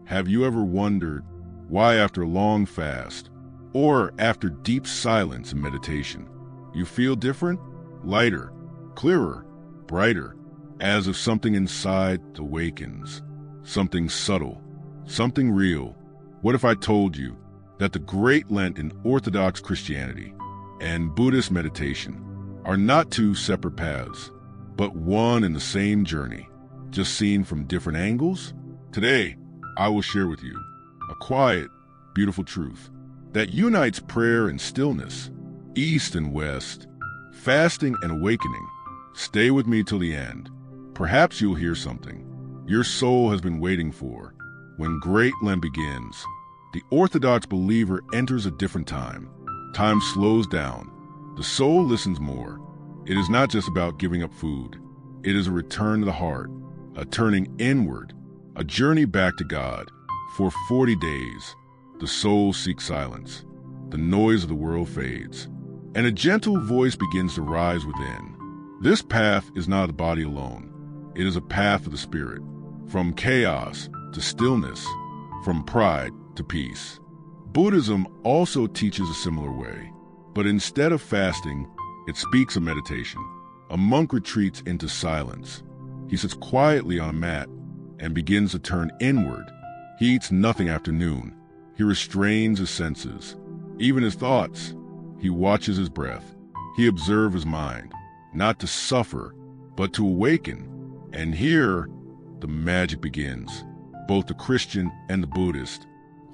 Have you ever wondered why after a long fast, or after deep silence and meditation, you feel different, lighter, clearer, brighter, as if something inside awakens, something subtle, something real? What if I told you that the Great Lent in Orthodox Christianity and Buddhist meditation are not two separate paths, but one and the same journey, just seen from different angles? Today, I will share with you a quiet, beautiful truth that unites prayer and stillness, east and west, fasting and awakening. Stay with me till the end. Perhaps you'll hear something your soul has been waiting for. When Great Lent begins, the Orthodox believer enters a different time. Time slows down. The soul listens more. It is not just about giving up food. It is a return to the heart, a turning inward, a journey back to God. For 40 days, the soul seeks silence. The noise of the world fades, and a gentle voice begins to rise within. This path is not the body alone. It is a path of the spirit, from chaos to stillness, from pride to peace. Buddhism also teaches a similar way, but instead of fasting, it speaks of meditation. A monk retreats into silence. He sits quietly on a mat and begins to turn inward. He eats nothing after noon. He restrains his senses, even his thoughts. He watches his breath. He observes his mind, not to suffer, but to awaken. And here, the magic begins. Both the Christian and the Buddhist,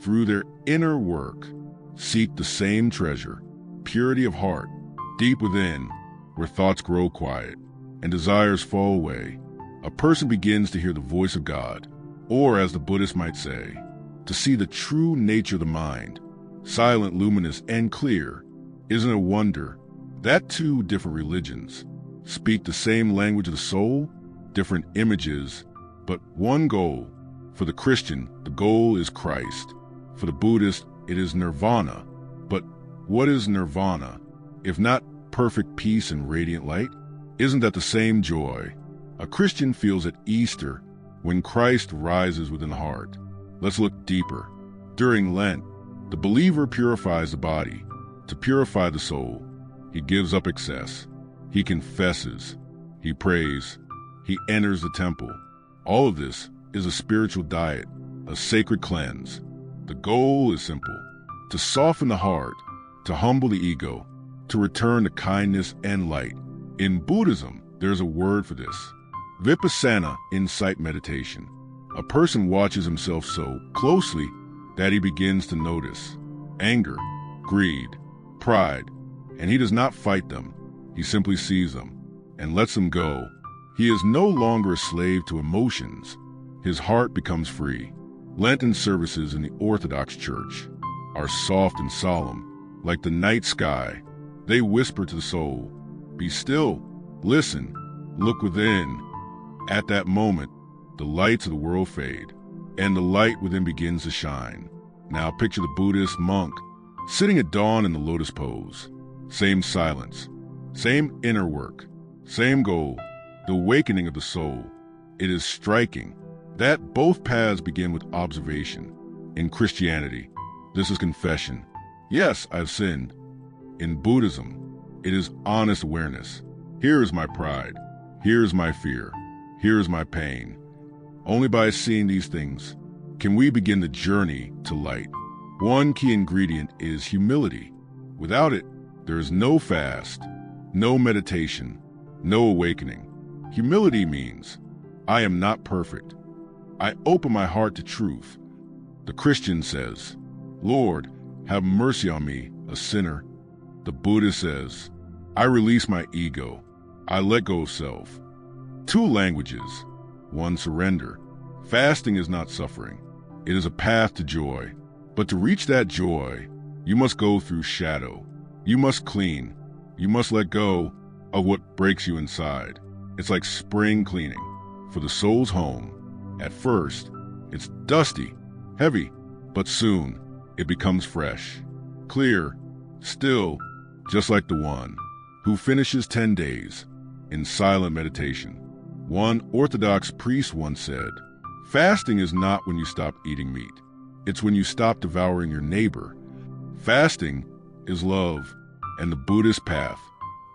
through their inner work, seek the same treasure, purity of heart, deep within, where thoughts grow quiet and desires fall away. A person begins to hear the voice of God, or as the Buddhist might say, to see the true nature of the mind, silent, luminous, and clear. Isn't it a wonder that two different religions speak the same language of the soul, different images, but one goal? For the Christian, the goal is Christ. For the Buddhist, it is nirvana. But what is nirvana, if not perfect peace and radiant light? Isn't that the same joy a Christian feels at Easter when Christ rises within the heart? Let's look deeper. During Lent, the believer purifies the body to purify the soul. He gives up excess. He confesses. He prays. He enters the temple. All of this is a spiritual diet, a sacred cleanse. The goal is simple: to soften the heart, to humble the ego, to return to kindness and light. In Buddhism, there's a word for this: Vipassana, insight meditation. A person watches himself so closely that he begins to notice anger, greed, pride, and he does not fight them. He simply sees them and lets them go. He is no longer a slave to emotions. His heart becomes free. Lenten services in the Orthodox Church are soft and solemn, like the night sky. They whisper to the soul, "Be still, listen, look within." At that moment, the lights of the world fade, and the light within begins to shine. Now picture the Buddhist monk sitting at dawn in the lotus pose. Same silence, same inner work, same goal, the awakening of the soul. It is striking that both paths begin with observation. In Christianity, this is confession. Yes, I've sinned. In Buddhism, it is honest awareness. Here is my pride. Here is my fear. Here is my pain. Only by seeing these things can we begin the journey to light. One key ingredient is humility. Without it, there is no fast, no meditation, no awakening. Humility means I am not perfect. I open my heart to truth. The Christian says, "Lord, have mercy on me, a sinner." The Buddhist says, "I release my ego. I let go of self." Two languages, one surrender. Fasting is not suffering. It is a path to joy. But to reach that joy, you must go through shadow. You must clean. You must let go of what breaks you inside. It's like spring cleaning for the soul's home. At first, it's dusty, heavy, but soon it becomes fresh, clear, still, just like the one who finishes 10 days in silent meditation. One Orthodox priest once said, Fasting is not when you stop eating meat. It's when you stop devouring your neighbor. Fasting is love, and the Buddhist path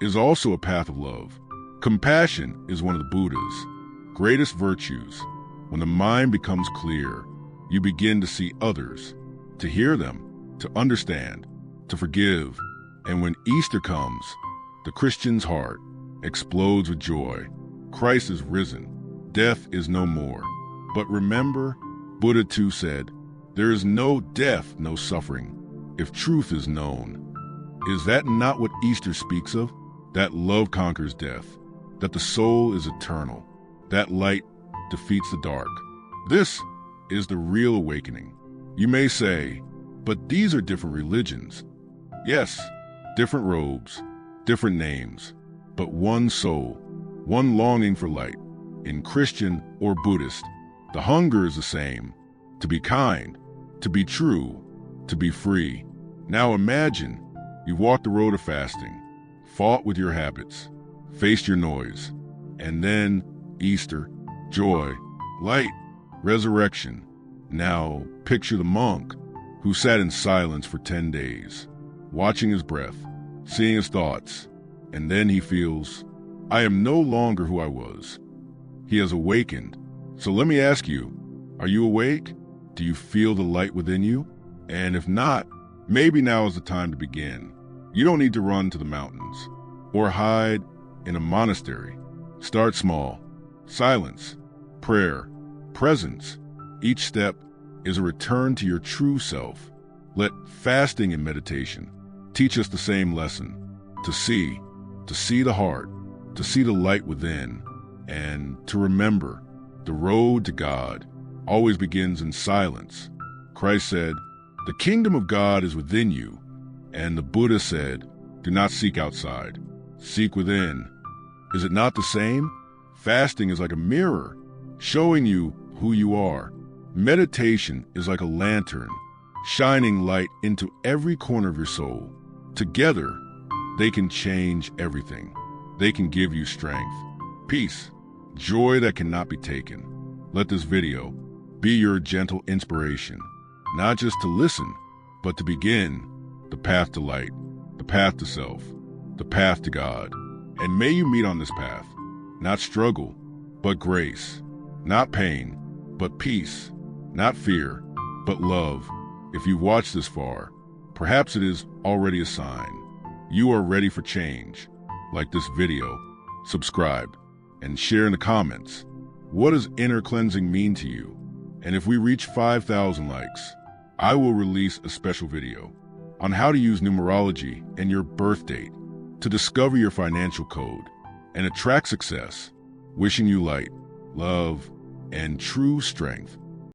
is also a path of love. Compassion is one of the Buddha's greatest virtues. When the mind becomes clear, you begin to see others, to hear them, to understand, to forgive. And when Easter comes, the Christian's heart explodes with joy. Christ is risen. Death is no more. But remember, Buddha too said, there is no death, no suffering, if truth is known. Is that not what Easter speaks of? That love conquers death, that the soul is eternal, that light defeats the dark. This is the real awakening. You may say, but these are different religions. Yes, different robes, different names, but one soul, one longing for light. In Christian or Buddhist, the hunger is the same, to be kind, to be true, to be free. Now imagine you've walked the road of fasting, fought with your habits, faced your noise, and then Easter, joy, light, resurrection. Now picture the monk who sat in silence for 10 days, watching his breath, seeing his thoughts, and then he feels, I am no longer who I was. He has awakened. So let me ask you, are you awake? Do you feel the light within you? And if not, maybe now is the time to begin. You don't need to run to the mountains or hide in a monastery. Start small. Silence, prayer, presence. Each step is a return to your true self. Let fasting and meditation teach us the same lesson. To see the heart, to see the light within, and to remember the road to God always begins in silence. Christ said, the kingdom of God is within you. And the Buddha said, do not seek outside, seek within. Is it not the same? Fasting is like a mirror, showing you who you are. Meditation is like a lantern, shining light into every corner of your soul. Together, they can change everything. They can give you strength, peace, joy that cannot be taken. Let this video be your gentle inspiration, not just to listen, but to begin the path to light, the path to self, the path to God. And may you meet on this path, not struggle, but grace, not pain, but peace, not fear, but love. If you've watched this far, perhaps it is already a sign. You are ready for change. Like this video, subscribe, and share in the comments. What does inner cleansing mean to you? And if we reach 5,000 likes, I will release a special video on how to use numerology and your birth date to discover your financial code and attract success. Wishing you light, love, and true strength.